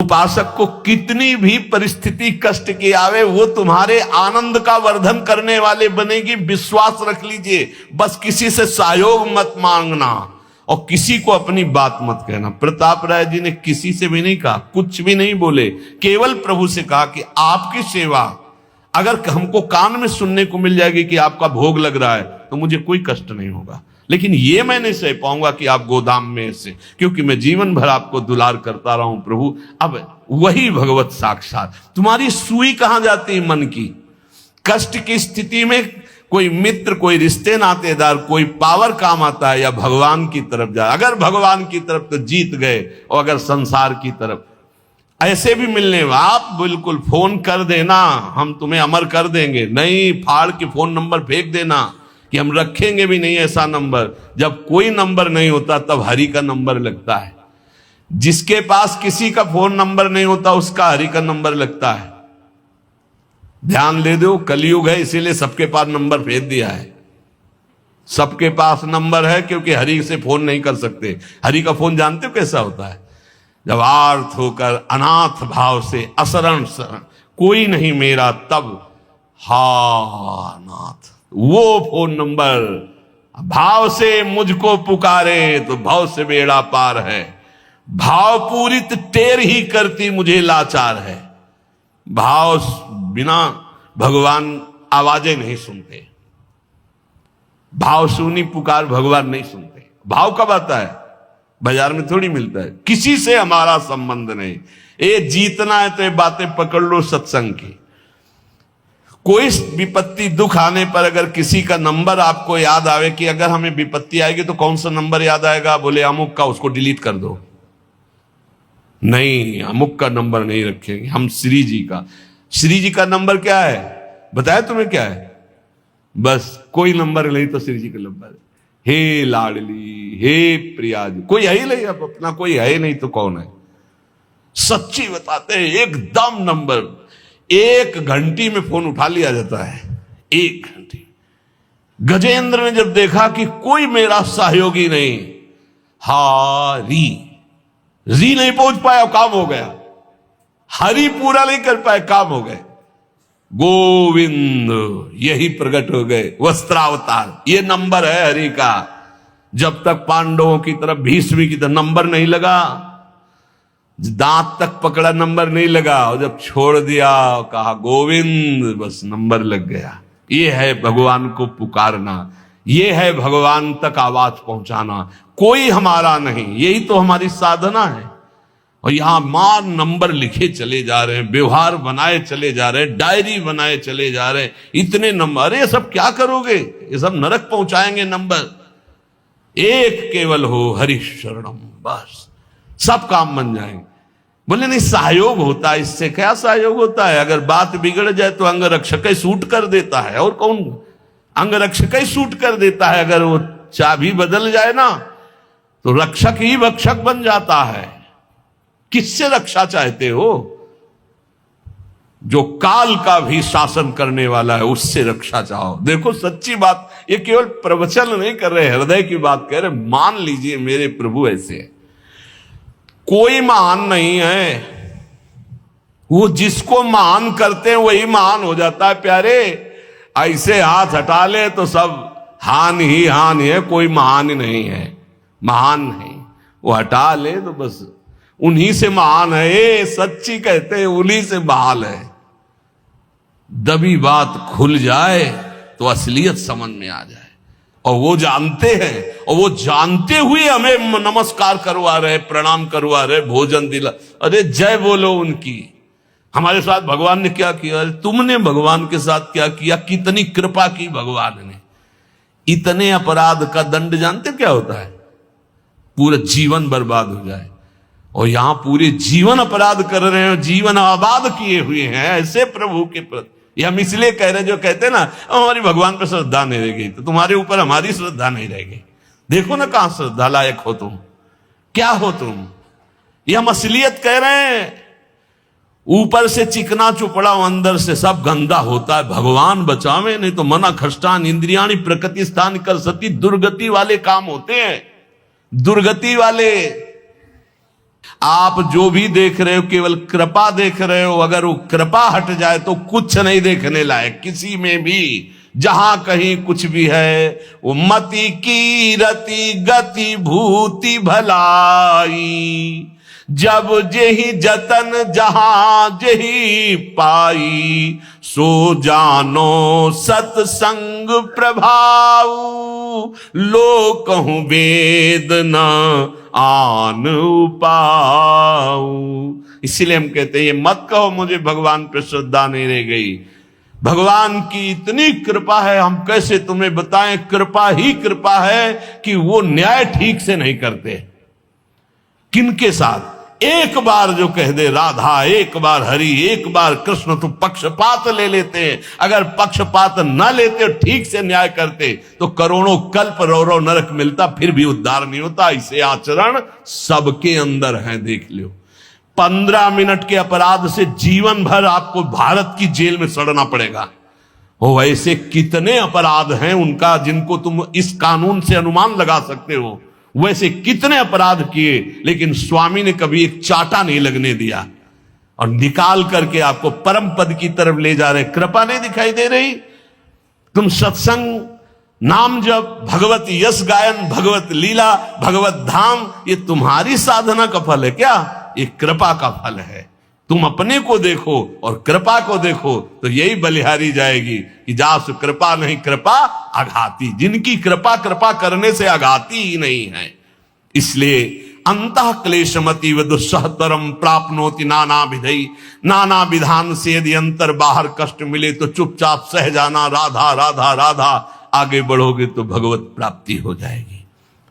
उपासक को कितनी भी परिस्थिति कष्ट की आवे, वो तुम्हारे आनंद का वर्धन करने वाले बनेगी, विश्वास रख लीजिए। बस किसी से सहयोग मत मांगना और किसी को अपनी बात मत कहना। प्रताप राय जी ने किसी से भी नहीं कहा, कुछ भी नहीं बोले, केवल प्रभु से कहा कि आपकी सेवा अगर हमको कान में सुनने को मिल जाएगी कि आपका भोग लग रहा है तो मुझे कोई कष्ट नहीं होगा, लेकिन ये मैं नहीं सह पाऊंगा कि आप गोदाम में ऐसे, क्योंकि मैं जीवन भर आपको दुलार करता रहा हूं प्रभु। अब वही भगवत साक्षात। तुम्हारी सुई कहां जाती है मन की? कष्ट की स्थिति में कोई मित्र, कोई रिश्ते नातेदार, कोई पावर काम आता है या भगवान की तरफ जाए? अगर भगवान की तरफ तो जीत गए, और अगर संसार की तरफ ऐसे भी मिलने, आप बिल्कुल फोन कर देना, हम तुम्हें अमर कर देंगे, नहीं फाड़ के फोन नंबर फेंक देना कि हम रखेंगे भी नहीं ऐसा नंबर। जब कोई नंबर नहीं होता तब हरि का नंबर लगता है। जिसके पास किसी का फोन नंबर नहीं होता उसका हरि का नंबर लगता है। ध्यान दे दो, कलयुग है इसीलिए सबके पास नंबर भेज दिया है। सबके पास नंबर है क्योंकि हरि से फोन नहीं कर सकते। हरि का फोन जानते हो कैसा होता है? जब आर्थ होकर अनाथ भाव से असरण शरण कोई नहीं मेरा, तब हा नाथ, वो फोन नंबर भाव से मुझको पुकारे तो भाव से बेड़ा पार है। भाव पूरित टेर ही करती मुझे लाचार है। भाव बिना भगवान आवाजें नहीं सुनते। भाव सुनी पुकार भगवान नहीं सुनते। भाव कब आता है? बाजार में थोड़ी मिलता है। किसी से हमारा संबंध नहीं। ये जीतना है तो ये बातें पकड़ लो सत्संग की। कोई विपत्ति दुख आने पर अगर किसी का नंबर आपको याद आवे कि अगर हमें विपत्ति आएगी तो कौन सा नंबर याद आएगा? बोले अमुक का, उसको डिलीट कर दो। नहीं, अमुक का नंबर नहीं रखेंगे हम, श्री जी का। श्री जी का नंबर क्या है बताया तुम्हें? क्या है? बस कोई नंबर नहीं तो श्री जी का नंबर, हे लाडली, हे प्रिया जी। कोई है ही नहीं, अब अपना कोई है ही नहीं तो कौन है? सच्ची बताते हैं, एकदम नंबर। 1 घंटी में फोन उठा लिया जाता है। 1 घंटी। गजेंद्र ने जब देखा कि कोई मेरा सहयोगी नहीं, री नहीं पहुंच पाया, काम हो गया। हरि पूरा नहीं कर पाए, काम हो गए। गोविंद यही प्रकट हो गए, वस्त्रावतार। ये नंबर है हरि का। जब तक पांडवों की तरफ, भीष्म की तरफ नंबर नहीं लगा, दांत तक पकड़ा नंबर नहीं लगा, और जब छोड़ दिया कहा गोविंद, बस नंबर लग गया। ये है भगवान को पुकारना, ये है भगवान तक आवाज पहुंचाना। कोई हमारा नहीं, यही तो हमारी साधना है। और यहां मां नंबर लिखे चले जा रहे हैं, व्यवहार बनाए चले जा रहे हैं, डायरी बनाए चले जा रहे हैं। इतने नंबर, अरे सब क्या करोगे? ये सब नरक पहुंचाएंगे नंबर। एक केवल हो हरि शरणम, बस सब काम बन जाएंगे। बोले नहीं, सहयोग होता है। इससे क्या सहयोग होता है? अगर बात बिगड़ जाए तो अंग रक्षक ही सूट कर देता है। और कौन? अंग रक्षक ही सूट कर देता है। अगर वो चाबी बदल जाए ना तो रक्षक ही भक्षक बन जाता है। किससे रक्षा चाहते हो? जो काल का भी शासन करने वाला है, उससे रक्षा चाहो। देखो सच्ची बात, ये केवल प्रवचन नहीं कर रहे, हृदय की बात कह रहे। मान लीजिए मेरे प्रभु ऐसे है, कोई महान नहीं है। वो जिसको महान करते हैं वही महान हो जाता है प्यारे। ऐसे हाथ हटा ले तो सब हान ही हान है, कोई महान नहीं है। महान नहीं, वो हटा ले तो बस उन्हीं से महान है। ये सच्ची कहते हैं, उन्हीं से बहाल है। दबी बात खुल जाए तो असलियत समझ में आ जाए। और वो जानते हैं, और वो जानते हुए हमें नमस्कार करवा रहे, प्रणाम करवा रहे, भोजन दिला। अरे जय बोलो उनकी। हमारे साथ भगवान ने क्या किया? तुमने भगवान के साथ क्या किया? कितनी कृपा की भगवान ने। इतने अपराध का दंड जानते क्या होता है? पूरा जीवन बर्बाद हो जाए। और यहां पूरे जीवन अपराध कर रहे हैं, जीवन आबाद किए हुए हैं ऐसे प्रभु के प्रति। ये हम इसलिए कह रहे हैं, जो कहते हैं ना हमारी भगवान पर श्रद्धा नहीं रहेगी तो तुम्हारे ऊपर हमारी श्रद्धा नहीं रहेगी। देखो ना कहां श्रद्धा लायक हो तुम, क्या हो तुम। ये हम असलियत कह रहे हैं। ऊपर से चिकना चुपड़ा, अंदर से सब गंदा होता है। भगवान बचावे, नहीं तो मना खष्टान इंद्रियाणी प्रकृति स्थान कर सती। दुर्गति वाले काम होते हैं, दुर्गति वाले। आप जो भी देख रहे हो केवल कृपा देख रहे हो। अगर वो कृपा हट जाए तो कुछ नहीं देखने लायक किसी में भी। जहां कहीं कुछ भी है वो मति की रति गति भूति भलाई, जब जेहि जतन जहां जेहि पाई, सो जानो सत्संग प्रभाव, लो कहूं वेद न आन पाऊ। इसीलिए हम कहते हैं ये मत कहो मुझे भगवान पे श्रद्धा नहीं रह गई। भगवान की इतनी कृपा है, हम कैसे तुम्हें बताएं। कृपा ही कृपा है कि वो न्याय ठीक से नहीं करते। किनके साथ? एक बार जो कह दे राधा, एक बार हरि, एक बार कृष्ण, तो पक्षपात ले लेते हैं। अगर पक्षपात न लेते और ठीक से न्याय करते तो करोड़ों कल्प रौरव नरक मिलता, फिर भी उद्धार नहीं होता। इसे आचरण सबके अंदर है, देख लो। 15 मिनट के अपराध से जीवन भर आपको भारत की जेल में सड़ना पड़ेगा। वो ऐसे कितने अपराध हैं उनका जिनको तुम इस कानून से अनुमान लगा सकते हो। वैसे कितने अपराध किए, लेकिन स्वामी ने कभी एक चाटा नहीं लगने दिया और निकाल करके आपको परम पद की तरफ ले जा रहे। कृपा नहीं दिखाई दे रही? तुम सत्संग, नाम जप, भगवत यश गायन, भगवत लीला, भगवत धाम, ये तुम्हारी साधना का फल है क्या? ये कृपा का फल है। तुम अपने को देखो और कृपा को देखो तो यही बलिहारी जाएगी कि जासु कृपा नहीं कृपा आघाती। जिनकी कृपा कृपा करने से आघाती ही नहीं है। इसलिए अंतः क्लेशमति व दुस्सहतरम प्राप्नोति नाना विधि। नाना विधान से यदि अंतर बाहर कष्ट मिले तो चुपचाप सह जाना, राधा राधा राधा। आगे बढ़ोगे तो भगवत प्राप्ति हो जाएगी।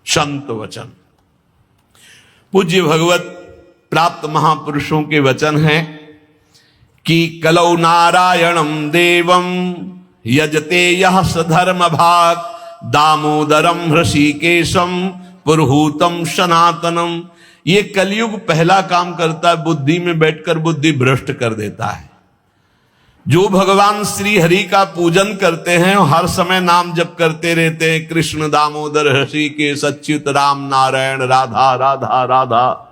संत वचन, पूज्य भगवत प्राप्त महापुरुषों के वचन हैं कि कलौ नारायणम देवम यजते यह सधर्म भाग, दामोदरम हृषिकेशम पुरहूतम सनातनम। ये कलयुग पहला काम करता है, बुद्धि में बैठकर बुद्धि भ्रष्ट कर देता है। जो भगवान श्री हरि का पूजन करते हैं हर समय नाम जप करते रहते हैं, कृष्ण दामोदर हृषिकेश अच्युत राम नारायण राधा राधा राधा।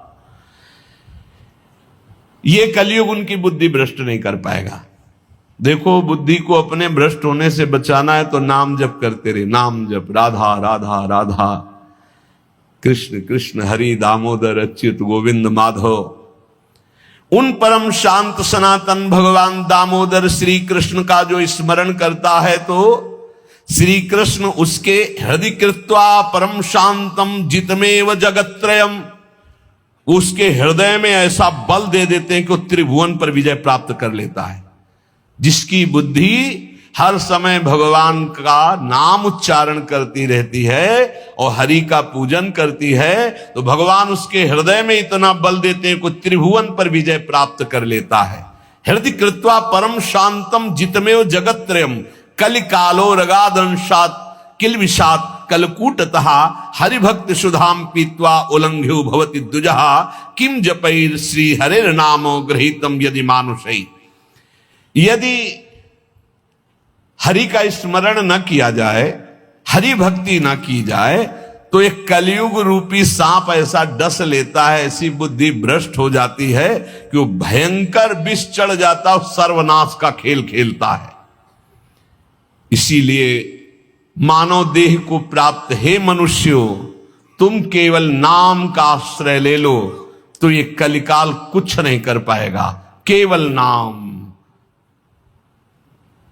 ये कलयुग उनकी बुद्धि भ्रष्ट नहीं कर पाएगा। देखो, बुद्धि को अपने भ्रष्ट होने से बचाना है तो नाम जप करते रहे। नाम जप, राधा राधा राधा, कृष्ण कृष्ण, हरि दामोदर अच्युत गोविंद माधव। उन परम शांत सनातन भगवान दामोदर श्री कृष्ण का जो स्मरण करता है तो श्री कृष्ण उसके हृदय कृत्वा परम शांतम जितमेव जगत्त्रयम, उसके हृदय में ऐसा बल दे देते हैं कि वो त्रिभुवन पर विजय प्राप्त कर लेता है। जिसकी बुद्धि हर समय भगवान का नाम उच्चारण करती रहती है और हरि का पूजन करती है तो भगवान उसके हृदय में इतना बल देते हैं कि त्रिभुवन पर विजय प्राप्त कर लेता है। हृदय कृत्वा परम शांतम जितमेव जगत्त्रयम कलिकालो रगादंशात किल विषात कलकूटतः हरिभक्त सुधाम पीत्वा उल्लंघ्यो भवति द्विजः किम जपैर श्री हरेर नामो गृहीतम यदि मानुषै। यदि हरि का स्मरण न किया जाए, हरि भक्ति न की जाए तो एक कलयुग रूपी सांप ऐसा डस लेता है, ऐसी बुद्धि भ्रष्ट हो जाती है कि वो भयंकर विष चढ़ जाता है, सर्वनाश का खेल खेलता है। इसीलिए मानव देह को प्राप्त हे मनुष्यों, तुम केवल नाम का आश्रय ले लो तो ये कलिकाल कुछ नहीं कर पाएगा। केवल नाम,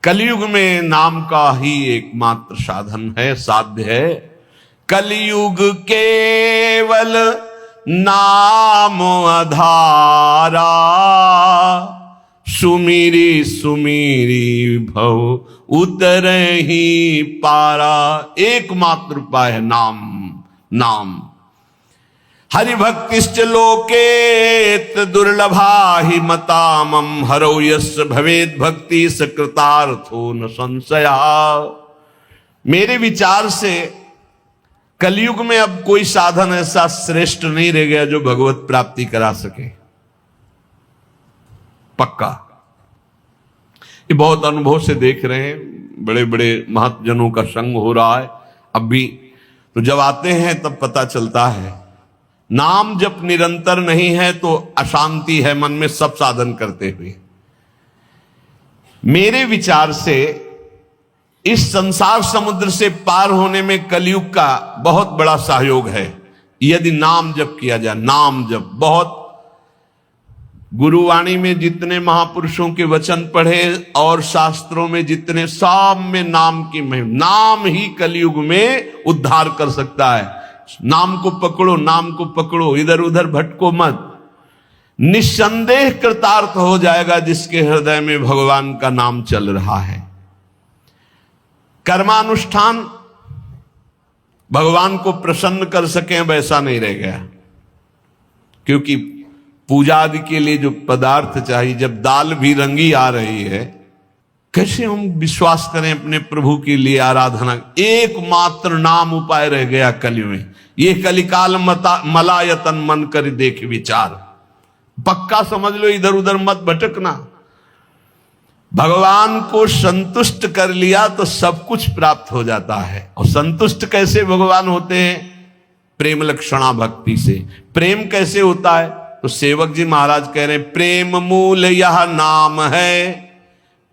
कलयुग में नाम का ही एकमात्र साधन है, साध्य है। कलयुग केवल नाम आधारा, सुमिरी सुमिरी भव उतरहि पारा। एकमात्र उपाय है नाम, नाम। हरिभक्तिश्च लोकेत दुर्लभा हि मतामम, हरौ यस्य भवेद भक्ति सकृतार्थो न संशया। मेरे विचार से कलयुग में अब कोई साधन ऐसा श्रेष्ठ नहीं रह गया जो भगवत प्राप्ति करा सके। पक्का, ये बहुत अनुभव से देख रहे हैं। बड़े बड़े महत्जनों का संग हो रहा है अब भी, तो जब आते हैं तब पता चलता है नाम जब निरंतर नहीं है तो अशांति है मन में सब साधन करते हुए। मेरे विचार से इस संसार समुद्र से पार होने में कलयुग का बहुत बड़ा सहयोग है यदि नाम जप किया जाए। नाम जप बहुत, गुरुवाणी में जितने महापुरुषों के वचन पढ़े और शास्त्रों में जितने, सब में नाम की महिमा, नाम ही कलयुग में उद्धार कर सकता है। नाम को पकड़ो, नाम को पकड़ो, इधर उधर भटको मत। निस्संदेह कृतार्थ हो जाएगा जिसके हृदय में भगवान का नाम चल रहा है। कर्मानुष्ठान भगवान को प्रसन्न कर सके वैसा नहीं रह गया, क्योंकि पूजा आदि के लिए जो पदार्थ चाहिए, जब दाल भी रंगी आ रही है, कैसे हम विश्वास करें अपने प्रभु के लिए आराधना। एकमात्र नाम उपाय रह गया कलयुग में। ये कलिकाल मलायतन मन कर देख विचार, पक्का समझ लो, इधर उधर मत भटकना। भगवान को संतुष्ट कर लिया तो सब कुछ प्राप्त हो जाता है। और संतुष्ट कैसे भगवान होते हैं? प्रेम लक्षणा भक्ति से। प्रेम कैसे होता है? तो सेवक जी महाराज कह रहे हैं, प्रेम मूल यह नाम है,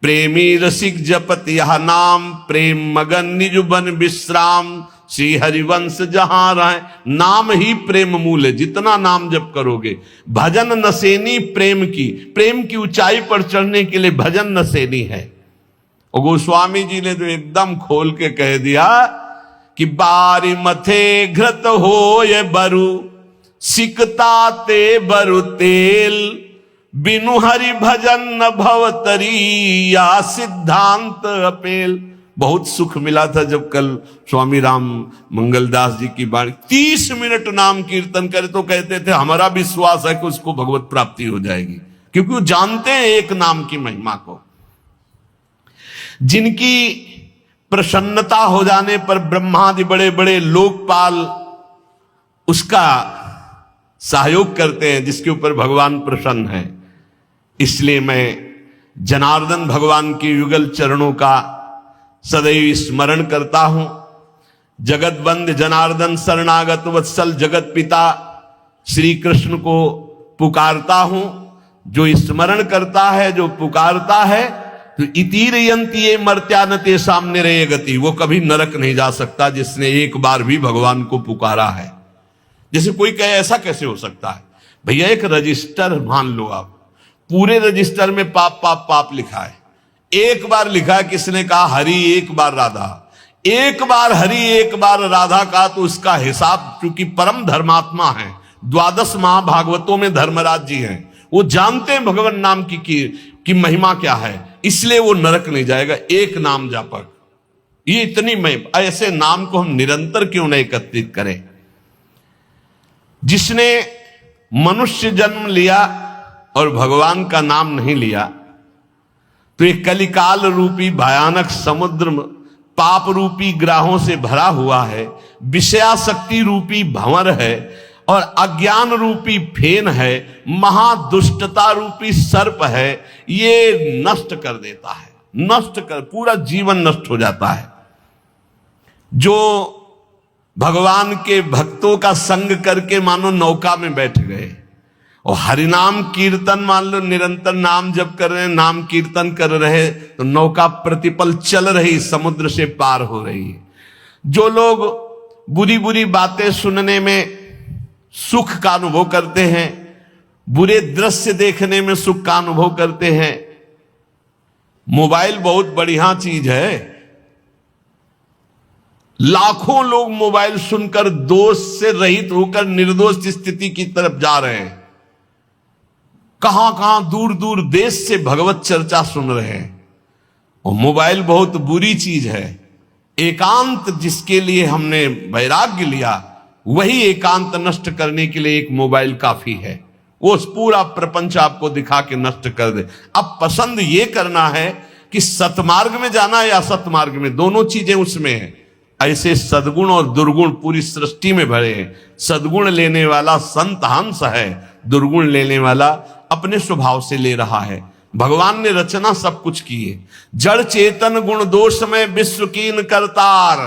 प्रेमी रसिक जपत यह नाम, प्रेम मगन निज बन विश्राम, श्री हरिवंश जहां रहे। नाम ही प्रेम मूल है। जितना नाम जप करोगे, भजन नसेनी प्रेम की ऊंचाई पर चढ़ने के लिए भजन नसेनी है। और गोस्वामी जी ने तो एकदम खोल के कह दिया कि बारी मथे घृत हो ये बरु, सिकता ते बरु तेल, बिनु हरि भजन न भवतरी, या सिद्धांत अपेल। बहुत सुख मिला था जब कल स्वामी राम मंगलदास जी की बाणी 30 मिनट नाम कीर्तन करे तो कहते थे हमारा विश्वास है कि उसको भगवत प्राप्ति हो जाएगी, क्योंकि वो जानते हैं एक नाम की महिमा को। जिनकी प्रसन्नता हो जाने पर ब्रह्मादि बड़े बड़े लोकपाल उसका सहयोग करते हैं, जिसके ऊपर भगवान प्रसन्न है। इसलिए मैं जनार्दन भगवान के युगल चरणों का सदैव स्मरण करता हूं। जगत बंद जनार्दन शरणागत वत्सल जगत पिता श्री कृष्ण को पुकारता हूं। जो स्मरण करता है, जो पुकारता है, तो इतीर यंती ये मर्त्यानते सामने रहे गति, वो कभी नरक नहीं जा सकता जिसने एक बार भी भगवान को पुकारा है। जैसे कोई कहे ऐसा कैसे हो सकता है? भैया एक रजिस्टर मान लो आप, पूरे रजिस्टर में पाप पाप पाप लिखा है। एक बार लिखा है, किसने कहा हरि एक बार राधा, एक बार हरि एक बार राधा का, तो उसका हिसाब, क्योंकि परम धर्मात्मा है, 12 महाभागवतों में धर्मराज जी हैं, वो जानते हैं भगवान नाम की महिमा क्या है, इसलिए वो नरक नहीं जाएगा। एक नाम जापक, ये इतनी महिमा, ऐसे नाम को हम निरंतर क्यों नहीं एकत्रित करें? जिसने मनुष्य जन्म लिया और भगवान का नाम नहीं लिया, तो एक कलिकाल रूपी भयानक समुद्र पाप रूपी ग्राहों से भरा हुआ है, विषयाशक्ति रूपी भंवर है, और अज्ञान रूपी फेन है, महादुष्टता रूपी सर्प है। ये नष्ट कर देता है, नष्ट कर, पूरा जीवन नष्ट हो जाता है। जो भगवान के भक्तों का संग करके मानो नौका में बैठ गए और हरिनाम कीर्तन मान लो निरंतर नाम जप कर रहे हैं, नाम कीर्तन कर रहे, तो नौका प्रतिपल चल रही, समुद्र से पार हो रही है। जो लोग बुरी बुरी बातें सुनने में सुख का अनुभव करते हैं, बुरे दृश्य देखने में सुख का अनुभव करते हैं, मोबाइल बहुत बढ़िया चीज है। लाखों लोग मोबाइल सुनकर दोष से रहित होकर निर्दोष स्थिति की तरफ जा रहे हैं। कहां कहां दूर दूर देश से भगवत चर्चा सुन रहे हैं। और मोबाइल बहुत बुरी चीज है। एकांत जिसके लिए हमने वैराग्य लिया, वही एकांत नष्ट करने के लिए एक मोबाइल काफी है। वो पूरा प्रपंच आपको दिखा के नष्ट कर दे। अब पसंद ये करना है कि सतमार्ग में जाना है या असतमार्ग में, दोनों चीजें उसमें है। ऐसे सद्गुण और दुर्गुण पूरी सृष्टि में भरे हैं। सद्गुण लेने वाला संत हंस है, दुर्गुण लेने वाला अपने स्वभाव से ले रहा है। भगवान ने रचना सब कुछ की है। जड़ चेतन गुण दोष में विश्व कीन करतार,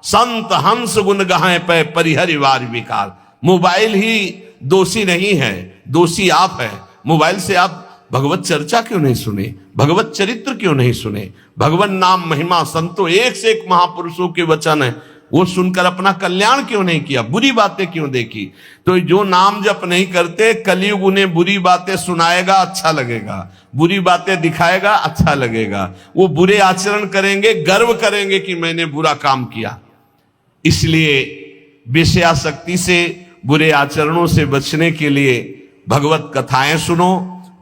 संत हंस गुण गाहे पे परिहरि वार विकार। मोबाइल ही दोषी नहीं है, दोषी आप है। मोबाइल से आप भगवत चर्चा क्यों नहीं सुने, भगवत चरित्र क्यों नहीं सुने, भगवान नाम महिमा संतो एक से एक महापुरुषों के वचन है वो सुनकर अपना कल्याण क्यों नहीं किया, बुरी बातें क्यों देखी। तो जो नाम जप नहीं करते, कलयुग उन्हें बुरी बातें सुनाएगा, अच्छा लगेगा, बुरी बातें दिखाएगा, अच्छा लगेगा। वो बुरे आचरण करेंगे, गर्व करेंगे कि मैंने बुरा काम किया। इसलिए विषयासक्ति से, बुरे आचरणों से बचने के लिए भगवत कथाएं सुनो,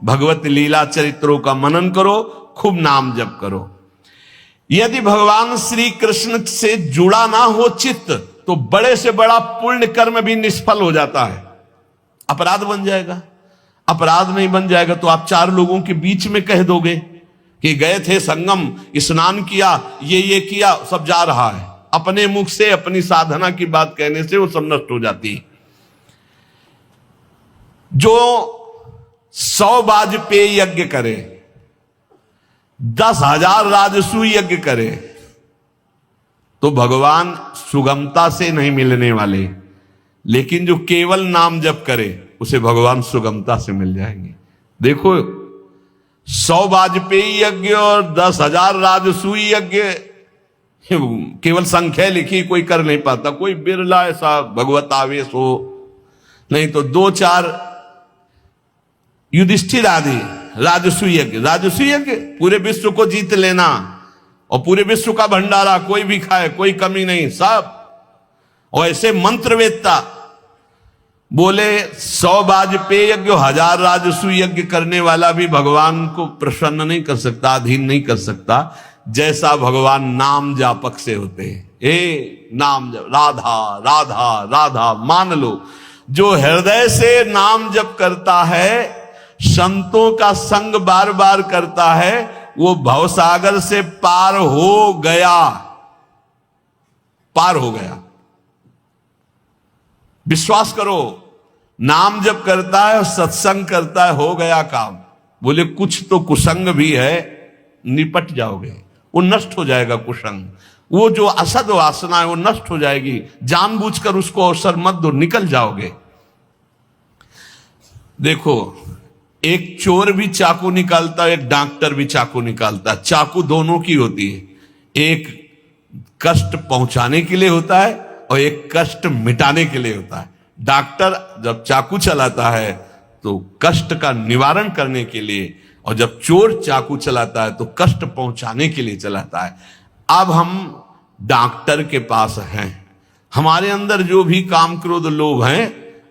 भगवत लीला चरित्रों का मनन करो, खूब नाम जप करो। यदि भगवान श्री कृष्ण से जुड़ा ना हो चित्त, तो बड़े से बड़ा पुण्य कर्म भी निष्फल हो जाता है, अपराध बन जाएगा। अपराध नहीं बन जाएगा तो आप चार लोगों के बीच में कह दोगे कि गए थे संगम, स्नान किया, ये किया, सब जा रहा है। अपने मुख से अपनी साधना की बात कहने से वो सब नष्ट हो जाती है। जो 100 वाजपेयी यज्ञ करे, 10,000 राजसूय यज्ञ करे, तो भगवान सुगमता से नहीं मिलने वाले। लेकिन जो केवल नाम जप करे उसे भगवान सुगमता से मिल जाएंगे। देखो 100 वाजपेयी यज्ञ और 10,000 राजसूय यज्ञ, केवल संख्या लिखी कोई कर नहीं पाता, कोई बिरला ऐसा भगवत आवेश हो, नहीं तो 2-4 युधिष्ठिर आदि राजसूय यज्ञ पूरे विश्व को जीत लेना और पूरे विश्व का भंडारा, कोई भी खाए, कोई कमी नहीं, सब। और ऐसे मंत्रवेत्ता बोले 100 वाजपेयी यज्ञ, 1000 राजसूय यज्ञ करने वाला भी भगवान को प्रसन्न नहीं कर सकता, अधीन नहीं कर सकता, जैसा भगवान नाम जापक से होते हैं। नाम जप, राधा राधा राधा, मान लो जो हृदय से नाम जप करता है, संतों का संग बार बार करता है, वो भवसागर से पार हो गया, पार हो गया। विश्वास करो, नाम जप करता है और सत्संग करता है, हो गया काम। बोले कुछ तो कुसंग भी है, निपट जाओगे, वो नष्ट हो जाएगा कुसंग। वो जो असद वासना है वो नष्ट हो जाएगी, जानबूझकर उसको अवसर मत दो, निकल जाओगे। देखो, एक चोर भी चाकू निकालता है, एक डॉक्टर भी चाकू निकालता है, चाकू दोनों की होती है। एक कष्ट पहुंचाने के लिए होता है और एक कष्ट मिटाने के लिए होता है। डॉक्टर जब चाकू चलाता है तो कष्ट का निवारण करने के लिए, और जब चोर चाकू चलाता है तो कष्ट पहुंचाने के लिए चलाता है। अब हम डॉक्टर के पास हैं, हमारे अंदर जो भी काम क्रोध लोभ हैं,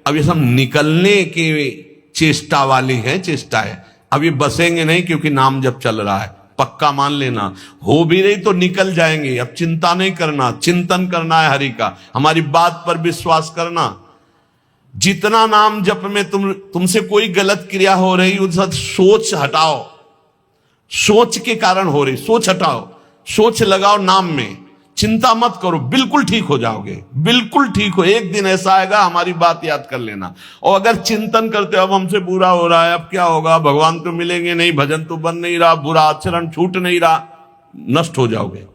अब ये सब निकलने के चेष्टा वाली है, चेष्टा है। अब ये बसेंगे नहीं, क्योंकि नाम जब चल रहा है, पक्का मान लेना। हो भी नहीं तो निकल जाएंगे। अब चिंता नहीं करना, चिंतन करना है हरि का, हमारी बात पर विश्वास करना। जितना नाम जप में तुमसे कोई गलत क्रिया हो रही, उस सोच हटाओ, सोच के कारण हो रही, सोच हटाओ, सोच लगाओ नाम में, चिंता मत करो, बिल्कुल ठीक हो जाओगे, बिल्कुल ठीक हो। एक दिन ऐसा आएगा, हमारी बात याद कर लेना। और अगर चिंतन करते अब हमसे बुरा हो रहा है, अब क्या होगा, भगवान तो मिलेंगे नहीं, भजन तो बन नहीं रहा, बुरा आचरण छूट नहीं रहा, नष्ट हो जाओगे।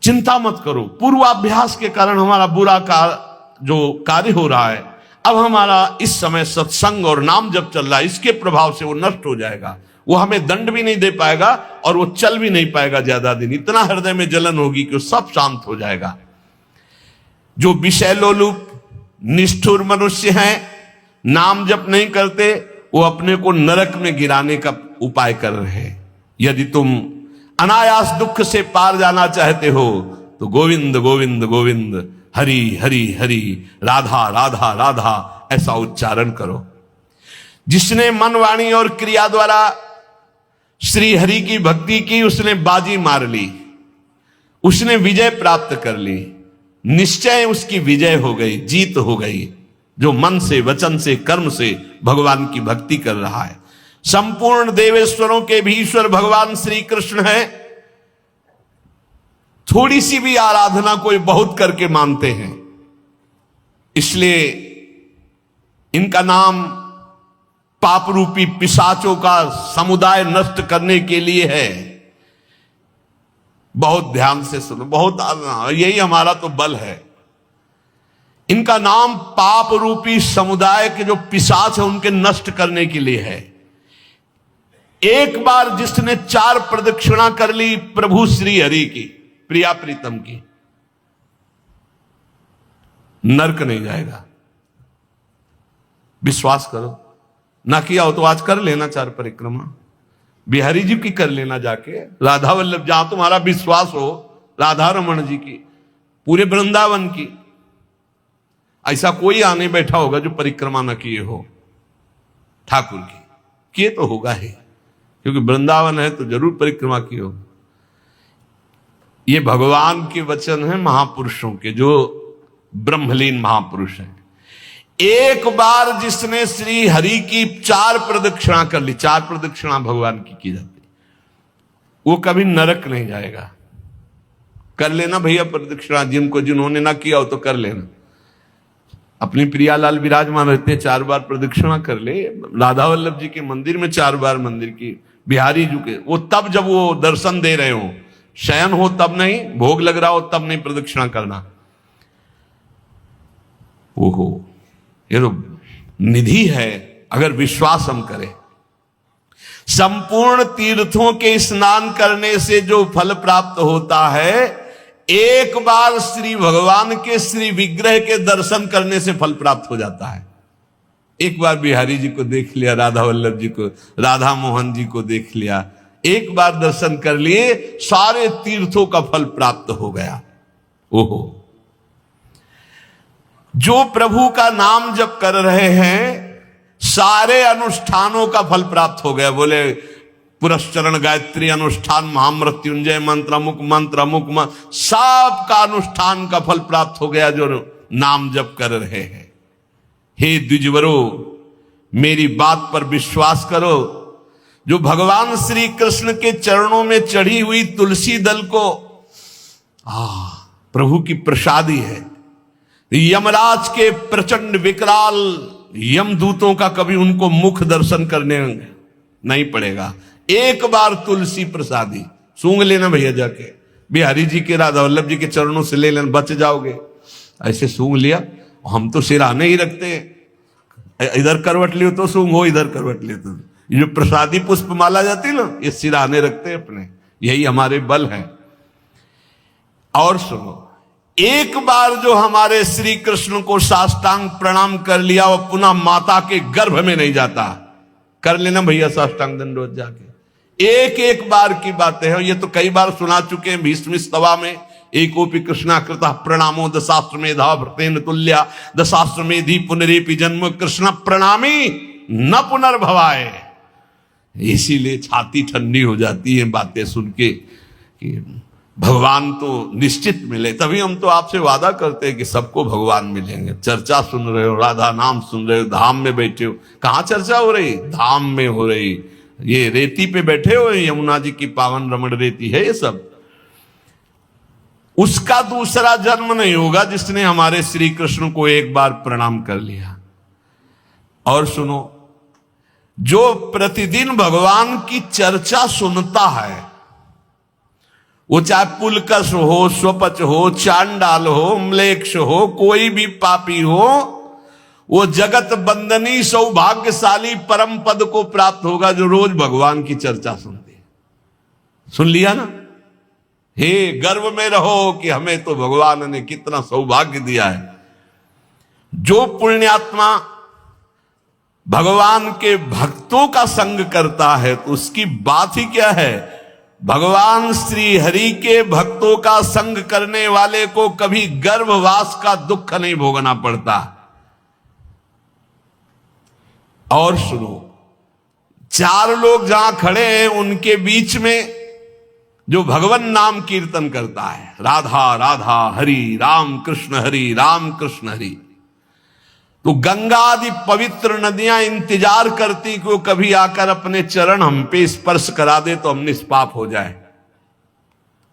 चिंता मत करो, पूर्वाभ्यास के कारण हमारा बुरा जो कार्य हो रहा है, अब हमारा इस समय सत्संग और नाम जब चल रहा है, इसके प्रभाव से वो नष्ट हो जाएगा। वो हमें दंड भी नहीं दे पाएगा और वो चल भी नहीं पाएगा ज्यादा दिन। इतना हृदय में जलन होगी कि वो सब शांत हो जाएगा। जो विषय लोलुप निष्ठुर मनुष्य हैं, नाम जप नहीं करते, वो अपने को नरक में गिराने का उपाय कर रहे हैं। यदि तुम अनायास दुख से पार जाना चाहते हो तो गोविंद गोविंद गोविंद, हरि हरि हरि, राधा राधा राधा, ऐसा उच्चारण करो। जिसने मन वाणी और क्रिया द्वारा श्री हरि की भक्ति की, उसने बाजी मार ली, उसने विजय प्राप्त कर ली। निश्चय उसकी विजय हो गई, जीत हो गई। जो मन से, वचन से, कर्म से भगवान की भक्ति कर रहा है। संपूर्ण देवेश्वरों के भी ईश्वर भगवान श्री कृष्ण है। थोड़ी सी भी आराधना कोई बहुत करके मानते हैं, इसलिए इनका नाम पाप रूपी पिशाचों का समुदाय नष्ट करने के लिए है। बहुत ध्यान से सुनो, बहुत यही हमारा तो बल है। इनका नाम पाप रूपी समुदाय के जो पिशाच है उनके नष्ट करने के लिए है। एक बार जिसने 4 प्रदक्षिणा कर ली प्रभु श्री हरि की, प्रिया प्रीतम की, नरक नहीं जाएगा। विश्वास करो, ना किया हो तो आज कर लेना 4 परिक्रमा, बिहारी जी की कर लेना जाके, राधा वल्लभ जहां तुम्हारा विश्वास हो, राधा रमन जी की, पूरे वृंदावन की। ऐसा कोई आने बैठा होगा जो परिक्रमा न किए हो ठाकुर की, किए तो होगा ही, क्योंकि वृंदावन है तो जरूर परिक्रमा की हो। ये भगवान के वचन है महापुरुषों के, जो ब्रह्मलीन महापुरुष हैं। एक बार जिसने श्री हरि की 4 प्रदक्षिणा कर ली, 4 प्रदक्षिणा भगवान की जाती, वो कभी नरक नहीं जाएगा। कर लेना भैया प्रदक्षिणा, जिन्होंने ना किया हो तो कर लेना। अपनी प्रियालाल विराजमान रहते हैं, 4 बार प्रदक्षिणा कर ले। राधा वल्लभ जी के मंदिर में 4 बार मंदिर की, बिहारी जी के, वो तब जब वो दर्शन दे रहे हो, शयन हो तब नहीं, भोग लग रहा हो तब नहीं प्रदक्षिणा करना। ओहो, ये तो निधि है अगर विश्वास हम करें। संपूर्ण तीर्थों के स्नान करने से जो फल प्राप्त होता है, एक बार श्री भगवान के श्री विग्रह के दर्शन करने से फल प्राप्त हो जाता है। एक बार बिहारी जी को देख लिया, राधा वल्लभ जी को, राधा मोहन जी को देख लिया, एक बार दर्शन कर लिए, सारे तीर्थों का फल प्राप्त हो गया। ओहो, जो प्रभु का नाम जप कर रहे हैं सारे अनुष्ठानों का फल प्राप्त हो गया। बोले पुरस्चरण गायत्री अनुष्ठान, महामृत्युंजय मंत्र, अमुक मंत्र, अमुक मंत्र, सब का अनुष्ठान का फल प्राप्त हो गया जो नाम जप कर रहे हैं। हे द्विजवरो, मेरी बात पर विश्वास करो। जो भगवान श्री कृष्ण के चरणों में चढ़ी हुई तुलसी दल को प्रभु की प्रसादी है। यमराज के प्रचंड विकराल यमदूतों का कभी उनको मुख दर्शन करने नहीं पड़ेगा। एक बार तुलसी प्रसादी सूंघ लेना भैया, जाके बिहारी जी के, राधा वल्लभ जी के चरणों से ले लेना, बच जाओगे। ऐसे सूंघ लिया, हम तो सिराने ही रखते हैं, इधर करवट लियो तो सूंघो, इधर करवट लियो तो। ये जो प्रसादी पुष्प माला जाती है ना, ये सिराने रखते हैं अपने, यही हमारे बल है। और सुनो, एक बार जो हमारे श्री कृष्ण को साष्टांग प्रणाम कर लिया, वो पुनः माता के गर्भ में नहीं जाता। कर लेना भैया साष्टांग दंडवत जाके। एक एक बार की बातें हैं, ये तो कई बार सुना चुके हैं भीष्म स्तवा में। एकोपि कृष्णा कृतः प्रणामो दशाश्वमेधा भृतेन तुल्या, दशाश्वमेधी पुनरेपि जन्म कृष्ण प्रणामी न पुनर्भवाए। इसीलिए छाती ठंडी हो जाती है बातें सुन के कि भगवान तो निश्चित मिले। तभी हम तो आपसे वादा करते हैं कि सबको भगवान मिलेंगे। चर्चा सुन रहे हो, राधा नाम सुन रहे हो, धाम में बैठे हो। कहाँ चर्चा हो रही? धाम में हो रही। ये रेती पे बैठे हो, यमुना जी की पावन रमण रेती है ये सब। उसका दूसरा जन्म नहीं होगा जिसने हमारे श्री कृष्ण को एक बार प्रणाम कर लिया। और सुनो, जो प्रतिदिन भगवान की चर्चा सुनता है, वो चाहे पुलकस हो, स्वपच हो, चांडाल हो, म्लेच्छ हो, कोई भी पापी हो, वो जगत बंदनी सौभाग्यशाली परम पद को प्राप्त होगा जो रोज भगवान की चर्चा सुनते हैं। सुन लिया ना? हे, गर्व में रहो कि हमें तो भगवान ने कितना सौभाग्य दिया है। जो पुण्यात्मा भगवान के भक्तों का संग करता है तो उसकी बात ही क्या है। भगवान श्री हरि के भक्तों का संग करने वाले को कभी गर्भवास का दुख नहीं भोगना पड़ता। और सुनो, 4 लोग जहां खड़े हैं उनके बीच में जो भगवान नाम कीर्तन करता है, राधा राधा हरि राम कृष्ण हरि राम कृष्ण हरि, तो गंगा आदि पवित्र नदियां इंतजार करती कि वो कभी आकर अपने चरण हम पे स्पर्श करा दे तो हम निष्पाप हो जाए।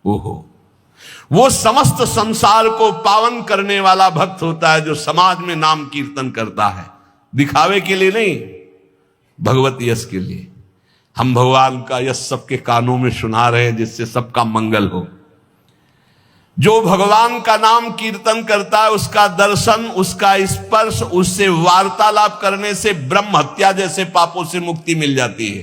ओहो, वो समस्त संसार को पावन करने वाला भक्त होता है जो समाज में नाम कीर्तन करता है, दिखावे के लिए नहीं, भगवत यश के लिए। हम भगवान का यश सबके कानों में सुना रहे हैं जिससे सबका मंगल हो। जो भगवान का नाम कीर्तन करता है उसका दर्शन, उसका स्पर्श, उससे वार्तालाप करने से ब्रह्म हत्या जैसे पापों से मुक्ति मिल जाती है।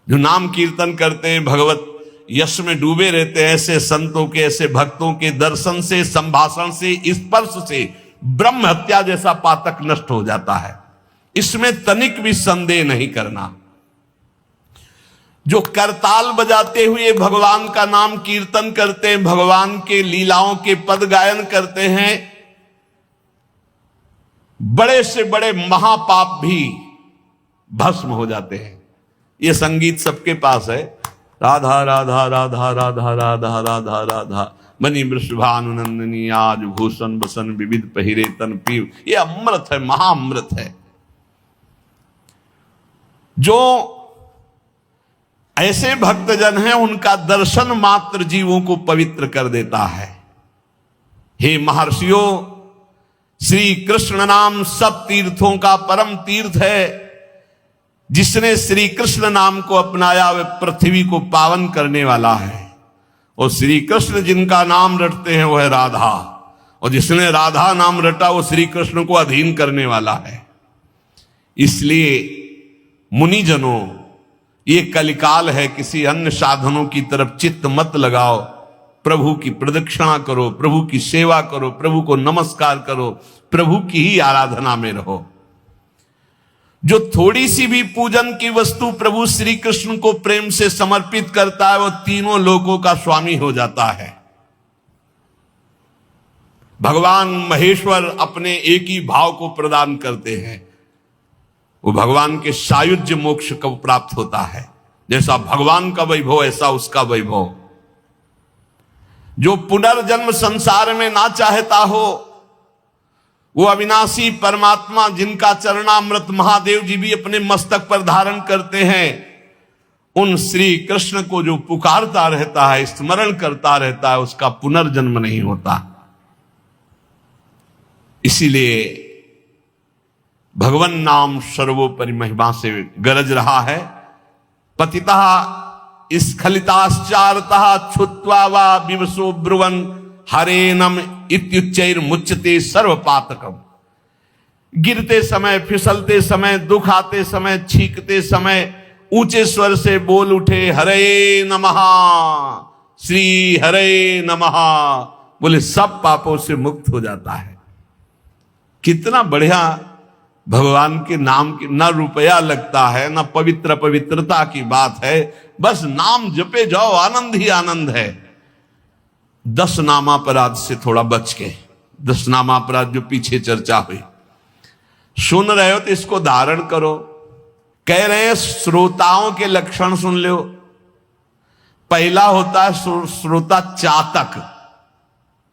जो नाम कीर्तन करते हैं, भगवत यश में डूबे रहते हैं, ऐसे संतों के, ऐसे भक्तों के दर्शन से, संभाषण से, स्पर्श से ब्रह्म हत्या जैसा पातक नष्ट हो जाता है। इसमें तनिक भी संदेह नहीं करना। जो करताल बजाते हुए भगवान का नाम कीर्तन करते हैं, भगवान के लीलाओं के पद गायन करते हैं, बड़े से बड़े महापाप भी भस्म हो जाते हैं। ये संगीत सबके पास है, राधा राधा राधा राधा राधा राधा राधा मणि वृषभानुनंदिनी आज भूषण बसन विविध पहिरे तन पीव। ये अमृत है, महाअमृत है। जो ऐसे भक्तजन हैं उनका दर्शन मात्र जीवों को पवित्र कर देता है। हे महर्षियों, श्री कृष्ण नाम सब तीर्थों का परम तीर्थ है। जिसने श्री कृष्ण नाम को अपनाया वह पृथ्वी को पावन करने वाला है। और श्री कृष्ण जिनका नाम रटते हैं वह है राधा, और जिसने राधा नाम रटा वो श्री कृष्ण को अधीन करने वाला है। इसलिए मुनिजनों, ये कलिकाल है, किसी अन्य साधनों की तरफ चित्त मत लगाओ। प्रभु की प्रदक्षिणा करो, प्रभु की सेवा करो, प्रभु को नमस्कार करो, प्रभु की ही आराधना में रहो। जो थोड़ी सी भी पूजन की वस्तु प्रभु श्री कृष्ण को प्रेम से समर्पित करता है वो तीनों लोकों का स्वामी हो जाता है। भगवान महेश्वर अपने एक ही भाव को प्रदान करते हैं, वो भगवान के सायुज्य मोक्ष को प्राप्त होता है। जैसा भगवान का वैभव ऐसा उसका वैभव। जो पुनर्जन्म संसार में ना चाहता हो, वो अविनाशी परमात्मा जिनका चरणामृत महादेव जी भी अपने मस्तक पर धारण करते हैं, उन श्री कृष्ण को जो पुकारता रहता है, स्मरण करता रहता है, उसका पुनर्जन्म नहीं होता। इसीलिए भगवन नाम सर्वोपरि महिमा से गरज रहा है। पतितः स्खलिताश्चारतः छुत्वा वा विवशो ब्रुवन् हरेनम इत्युच्चैर मुच्यते सर्वपातकम। गिरते समय, फिसलते समय, दुख आते समय, छींकते समय ऊंचे स्वर से बोल उठे हरे नमः, श्री हरे नमः, बोले सब पापों से मुक्त हो जाता है। कितना बढ़िया भगवान के नाम की ना रुपया लगता है, ना पवित्र पवित्रता की बात है, बस नाम जपे जाओ, आनंद ही आनंद है। 10 नामापराध से थोड़ा बच के, 10 नामापराध जो पीछे चर्चा हुई, सुन रहे हो तो इसको धारण करो। कह रहे हैं श्रोताओं के लक्षण सुन लो। पहला होता है श्रोता चातक।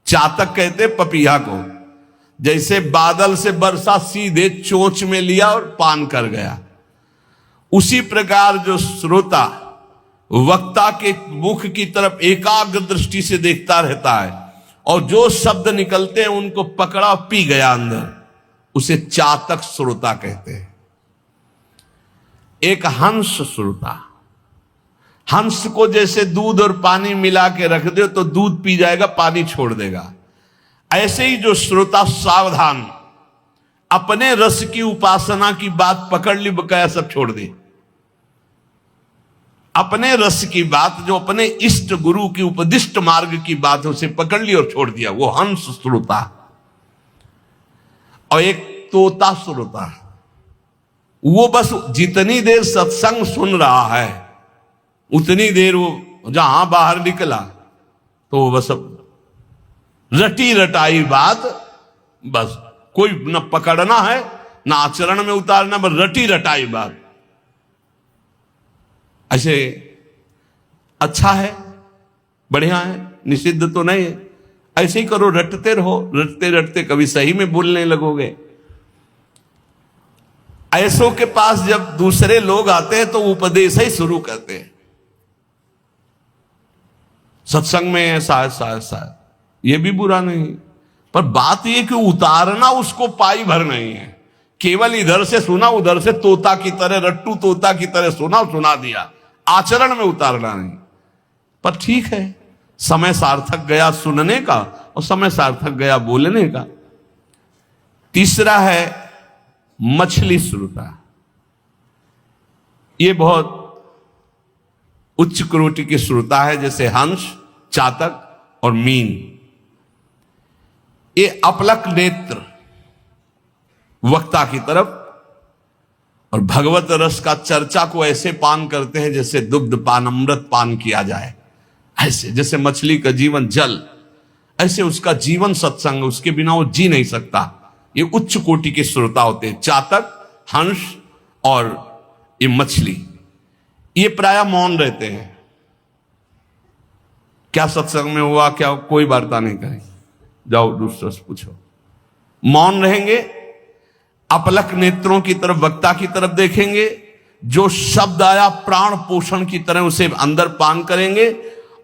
चातक कहते पपीहा को। जैसे बादल से वर्षा सीधे चोंच में लिया और पान कर गया, उसी प्रकार जो श्रोता वक्ता के मुख की तरफ एकाग्र दृष्टि से देखता रहता है और जो शब्द निकलते हैं उनको पकड़ा पी गया अंदर, उसे चातक श्रोता कहते हैं। एक हंस श्रोता, हंस को जैसे दूध और पानी मिला के रख दो तो दूध पी जाएगा, पानी छोड़ देगा। ऐसे ही जो श्रोता सावधान, अपने रस की उपासना की बात पकड़ ली, बकाया सब छोड़ दे। अपने रस की बात, जो अपने इष्ट गुरु की उपदिष्ट मार्ग की बात उसे पकड़ ली और छोड़ दिया, वो हंस श्रोता। और एक तोता श्रोता, वो बस जितनी देर सत्संग सुन रहा है उतनी देर वो जहां बाहर निकला तो वो बस रटी रटाई बात, बस कोई न पकड़ना है न आचरण में उतारना, बस रटी रटाई बात। ऐसे अच्छा है, बढ़िया है, निषिद्ध तो नहीं है। ऐसे ही करो, रटते रहो, रटते रटते कभी सही में बोलने लगोगे। ऐसों के पास जब दूसरे लोग आते हैं तो उपदेश ही शुरू करते हैं। सत्संग में ऐसा शायद ये भी बुरा नहीं, पर बात यह कि उतारना उसको पाई भर नहीं है। केवल इधर से सुना, उधर से तोता की तरह, रट्टू तोता की तरह सुना दिया, आचरण में उतारना नहीं। पर ठीक है, समय सार्थक गया सुनने का और समय सार्थक गया बोलने का। तीसरा है मछली श्रोता। ये बहुत उच्च कोटि की श्रोता है, जैसे हंस, चातक और मीन। ये अपलक नेत्र वक्ता की तरफ और भगवत रस का चर्चा को ऐसे पान करते हैं जैसे दुग्ध पान, अमृत पान किया जाए। ऐसे जैसे मछली का जीवन जल, ऐसे उसका जीवन सत्संग, उसके बिना वो जी नहीं सकता। ये उच्च कोटि के श्रोता होते हैं, चातक, हंस और ये मछली। ये प्रायः मौन रहते हैं। क्या सत्संग में हुआ, क्या कोई वार्ता नहीं करेंगे, जाओ दूसरा से पूछो, मौन रहेंगे। अपलक नेत्रों की तरफ, वक्ता की तरफ देखेंगे। जो शब्द आया प्राण पोषण की तरह उसे अंदर पान करेंगे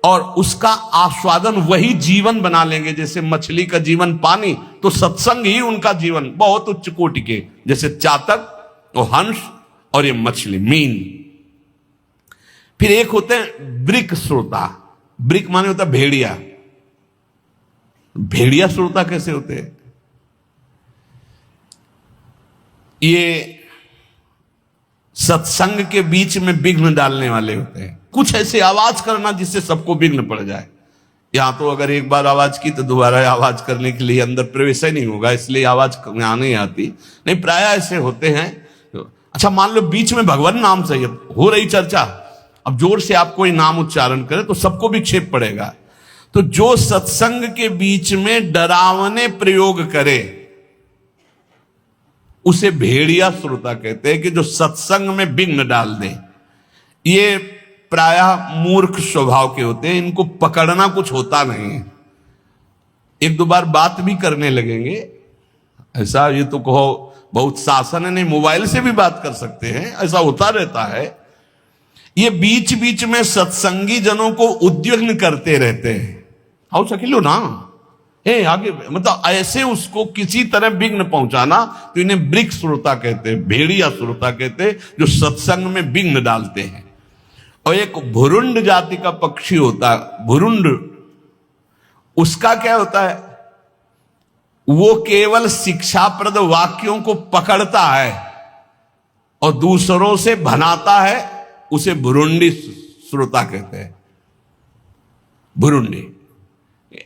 और उसका आस्वादन वही जीवन बना लेंगे। जैसे मछली का जीवन पानी, तो सत्संग ही उनका जीवन। बहुत उच्च कोटि के, जैसे चातक और हंस और ये मछली, मीन। फिर एक होते हैं ब्रिक श्रोता। ब्रिक माने होता है भेड़िया। भेड़िया श्रोता कैसे होते हैं? ये सत्संग के बीच में विघ्न डालने वाले होते हैं। कुछ ऐसे आवाज करना जिससे सबको विघ्न पड़ जाए। यहां तो अगर एक बार आवाज की तो दोबारा आवाज करने के लिए अंदर प्रवेश ही नहीं होगा, इसलिए आवाज यहां नहीं आती। नहीं, प्राय ऐसे होते हैं। अच्छा, मान लो बीच में भगवान नाम से हो रही चर्चा, अब जोर से आप कोई नाम उच्चारण करें तो सबको विक्षेप पड़ेगा। तो जो सत्संग के बीच में डरावने प्रयोग करे उसे भेड़िया श्रोता कहते हैं, कि जो सत्संग में विघ्न डाल दे। ये प्रायः मूर्ख स्वभाव के होते हैं, इनको पकड़ना कुछ होता नहीं है। एक दो बार बात भी करने लगेंगे, ऐसा ये तो कहो बहुत शासन है, नहीं मोबाइल से भी बात कर सकते हैं, ऐसा होता रहता है। ये बीच बीच में सत्संगी जनों को उद्विग्न करते रहते हैं। आओ सकिलो ना, आगे, मतलब ऐसे उसको किसी तरह विघ्न पहुंचाना। तो इन्हें ब्रिक श्रोता कहते हैं, भेड़िया श्रोता कहते हैं, जो सत्संग में विघ्न डालते हैं। और एक भुरुंड जाति का पक्षी होता है, भुरुंड। उसका क्या होता है? वो केवल शिक्षाप्रद वाक्यों को पकड़ता है और दूसरों से भनाता है, उसे भुरुंडी श्रोता कहते हैं। भुरुंडी,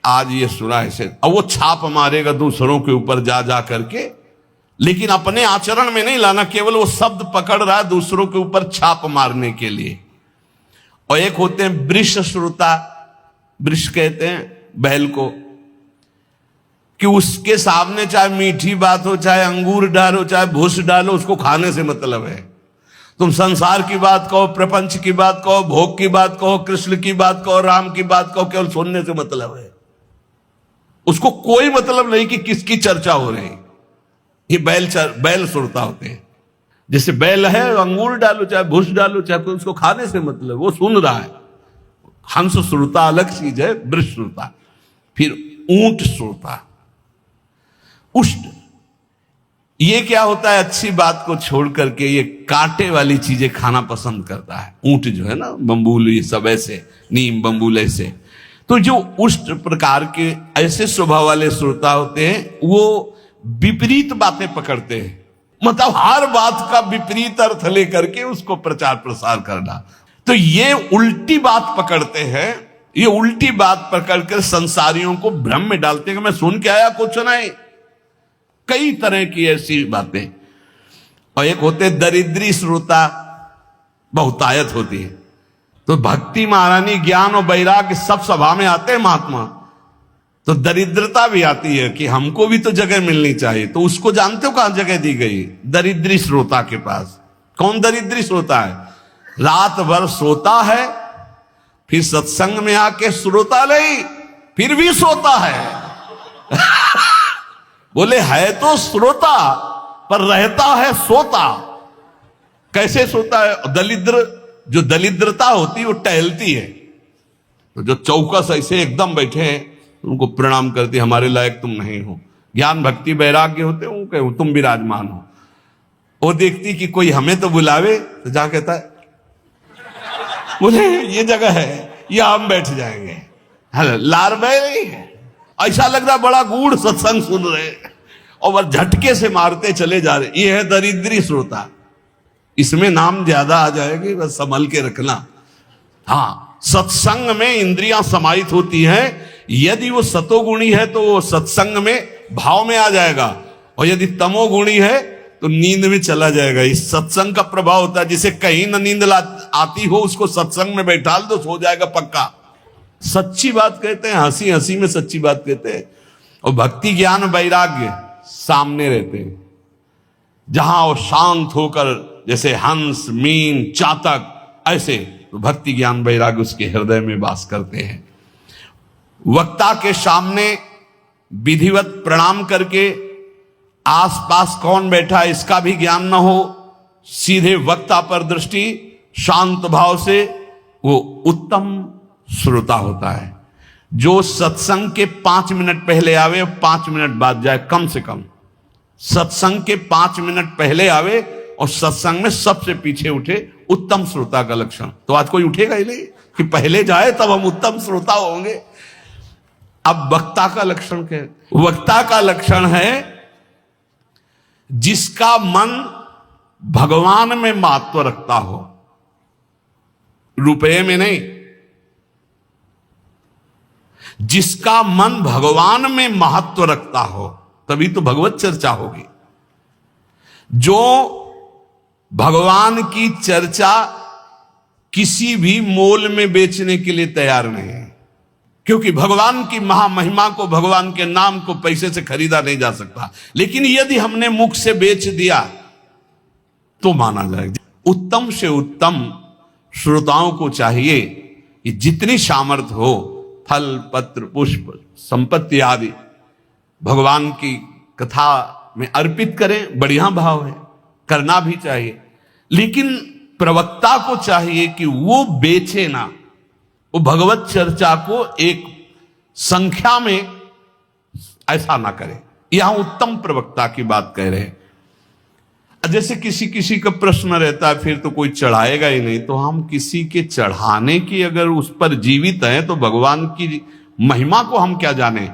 आज ये सुना ऐसे, अब वो छाप मारेगा दूसरों के ऊपर जा जा करके, लेकिन अपने आचरण में नहीं लाना, केवल वो शब्द पकड़ रहा है दूसरों के ऊपर छाप मारने के लिए। और एक होते हैं वृष श्रोता। वृष कहते हैं बैल को, कि उसके सामने चाहे मीठी बात हो, चाहे अंगूर डालो, चाहे भूस डालो, उसको खाने से मतलब है। तुम संसार की बात कहो, प्रपंच की बात कहो, भोग की बात कहो, कृष्ण की बात कहो, राम की बात कहो, केवल सुनने से मतलब है। उसको कोई मतलब नहीं कि किसकी चर्चा हो रही। ये बैल श्रोता होते हैं। जैसे बैल है, अंगूर डालो चाहे भूस डालो, चाहे उसको खाने से मतलब, वो सुन रहा है। हंस श्रोता अलग चीज है, वृष श्रोता। फिर ऊंट श्रोता, उष्ट। ये क्या होता है? अच्छी बात को छोड़ करके ये कांटे वाली चीजें खाना पसंद करता है। ऊंट जो है ना, बम्बूल, ये सब ऐसे, नीम बम्बूल ऐसे। तो जो उष्ट प्रकार के ऐसे स्वभाव वाले श्रोता होते हैं, वो विपरीत बातें पकड़ते हैं। मतलब हर बात का विपरीत अर्थ लेकर के उसको प्रचार प्रसार करना। तो ये उल्टी बात पकड़ते हैं। ये उल्टी बात पकड़कर संसारियों को भ्रम में डालते हैं कि मैं सुन के आया, कुछ नहीं। कई तरह की ऐसी बातें। और एक होते दरिद्री श्रोता, बहुतायत होती है। तो भक्ति, महारानी, ज्ञान और वैराग्य सब सभा में आते हैं महात्मा, तो दरिद्रता भी आती है कि हमको भी तो जगह मिलनी चाहिए। तो उसको जानते हो कहां जगह दी गई? दरिद्री श्रोता के पास। कौन दरिद्री श्रोता है? रात भर सोता है, फिर सत्संग में आके श्रोता नहीं, फिर भी सोता है। बोले है तो श्रोता पर रहता है सोता। कैसे सोता है? दलिद्र, जो दलिद्रता होती है वो टहलती है। तो जो चौकस ऐसे एकदम बैठे हैं उनको प्रणाम करती, हमारे लायक तुम नहीं हो। ज्ञान भक्ति वैराग्य होते हैं, वो तुम विराजमान हो। वो देखती कि कोई हमें तो बुलावे, तो जा कहता है बोले ये जगह है, ये हम बैठ जाएंगे। लार्वे नहीं है, ऐसा लग रहा बड़ा गूढ़ सत्संग सुन रहे हैं और वह झटके से मारते चले जा रहे। ये है दरिद्री श्रोता, इसमें नाम ज्यादा आ जाएगी, बस संभल के रखना। हाँ, सत्संग में इंद्रियां समाहित होती हैं। यदि वो सतोगुणी है तो वो सत्संग में भाव में आ जाएगा, और यदि तमोगुणी है तो नींद में चला जाएगा। इस सत्संग का प्रभाव होता है। जिसे कहीं न नींद आती हो उसको सत्संग में बैठाल दो, सो जाएगा पक्का। सच्ची बात कहते हैं, हंसी हंसी में सच्ची बात कहते हैं। और भक्ति ज्ञान वैराग्य सामने रहते हैं, जहां वो शांत होकर जैसे हंस मीन चातक ऐसे, तो भक्ति ज्ञान वैराग्य उसके हृदय में वास करते हैं। वक्ता के सामने विधिवत प्रणाम करके आसपास कौन बैठा है इसका भी ज्ञान न हो, सीधे वक्ता पर दृष्टि शांत भाव से, वो उत्तम श्रोता होता है। जो सत्संग के 5 मिनट पहले आवे, 5 मिनट बाद जाए, कम से कम सत्संग के 5 मिनट पहले आवे और सत्संग में सबसे पीछे उठे, उत्तम श्रोता का लक्षण। तो आज कोई उठेगा ही नहीं कि पहले जाए तब हम उत्तम श्रोता होंगे। अब वक्ता का लक्षण क्या है? वक्ता का लक्षण है जिसका मन भगवान में महत्व रखता हो, रुपये में नहीं। जिसका मन भगवान में महत्व रखता हो, तभी तो भगवत चर्चा होगी। जो भगवान की चर्चा किसी भी मोल में बेचने के लिए तैयार नहीं है, क्योंकि भगवान की महामहिमा को, भगवान के नाम को पैसे से खरीदा नहीं जा सकता। लेकिन यदि हमने मुख से बेच दिया तो माना जाएगा। उत्तम से उत्तम श्रोताओं को चाहिए कि जितनी सामर्थ्य हो, फल पत्र पुष्प संपत्ति आदि भगवान की कथा में अर्पित करें। बढ़िया भाव है, करना भी चाहिए। लेकिन प्रवक्ता को चाहिए कि वो बेचे ना, वो भगवत चर्चा को एक संख्या में ऐसा ना करे। यहां उत्तम प्रवक्ता की बात कह रहे हैं। जैसे किसी का प्रश्न रहता है, फिर तो कोई चढ़ाएगा ही नहीं, तो हम किसी के चढ़ाने की अगर उस पर जीवित हैं तो भगवान की महिमा को हम क्या जाने?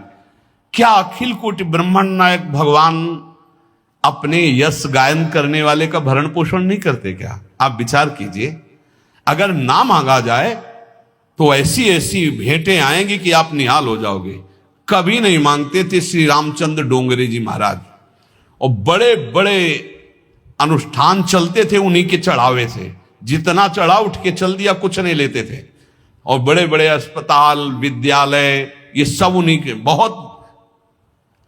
क्या अखिल कोटि ब्रह्मांड नायक भगवान अपने यश गायन करने वाले का भरण पोषण नहीं करते क्या? आप विचार कीजिए। अगर ना मांगा जाए तो ऐसी ऐसी भेंटें आएंगी कि आप निहाल हो जाओगे। कभी नहीं मांगते थे श्री रामचंद्र डोंगरे जी महाराज, और बड़े बड़े अनुष्ठान चलते थे उन्हीं के चढ़ावे से। जितना चढ़ा उठ के चल दिया, कुछ नहीं लेते थे। और बड़े बड़े अस्पताल विद्यालय ये सब उन्हीं के। बहुत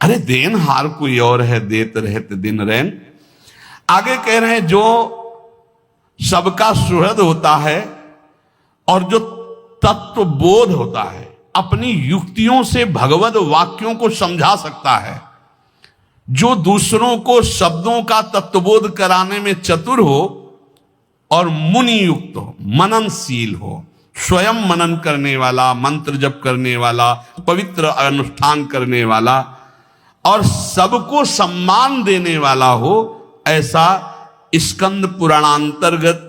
अरे देन हार कोई और है, देत रहते दिन रैन। आगे कह रहे हैं जो सबका सुहृद होता है और जो तत्व बोध होता है, अपनी युक्तियों से भगवत वाक्यों को समझा सकता है, जो दूसरों को शब्दों का तत्वबोध कराने में चतुर हो और मुनि युक्त हो, मननशील हो, स्वयं मनन करने वाला, मंत्र जप करने वाला, पवित्र अनुष्ठान करने वाला और सबको सम्मान देने वाला हो, ऐसा स्कंद पुराणांतर्गत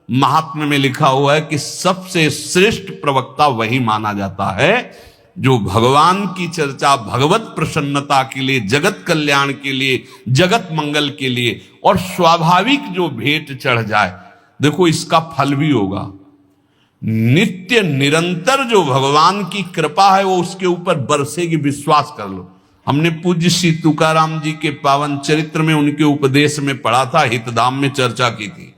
महात्म्य में लिखा हुआ है कि सबसे श्रेष्ठ प्रवक्ता वही माना जाता है जो भगवान की चर्चा भगवत प्रसन्नता के लिए, जगत कल्याण के लिए, जगत मंगल के लिए और स्वाभाविक जो भेंट चढ़ जाए। देखो इसका फल भी होगा। नित्य निरंतर जो भगवान की कृपा है वो उसके ऊपर बरसेगी, विश्वास कर लो। हमने पूज्य श्री तुकाराम जी के पावन चरित्र में उनके उपदेश में पढ़ा था, हितधाम में चर्चा की थी।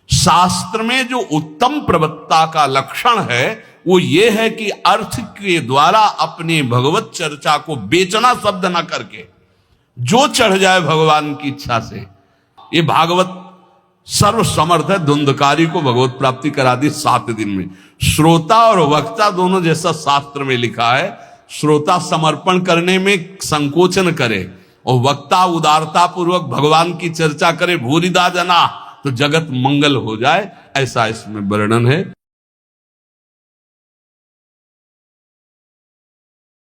शास्त्र में जो उत्तम प्रवक्ता का लक्षण है वो ये है कि अर्थ के द्वारा अपनी भगवत चर्चा को बेचना शब्द ना करके जो चढ़ जाए भगवान की इच्छा से। ये भागवत सर्व समर्थ है, धुंधकारी को भगवत प्राप्ति करा दी 7 दिन में। श्रोता और वक्ता दोनों जैसा शास्त्र में लिखा है। श्रोता समर्पण करने में संकोचन करे और वक्ता उदारता पूर्वक भगवान की चर्चा करे, भूरिदा जना, तो जगत मंगल हो जाए, ऐसा इसमें वर्णन है।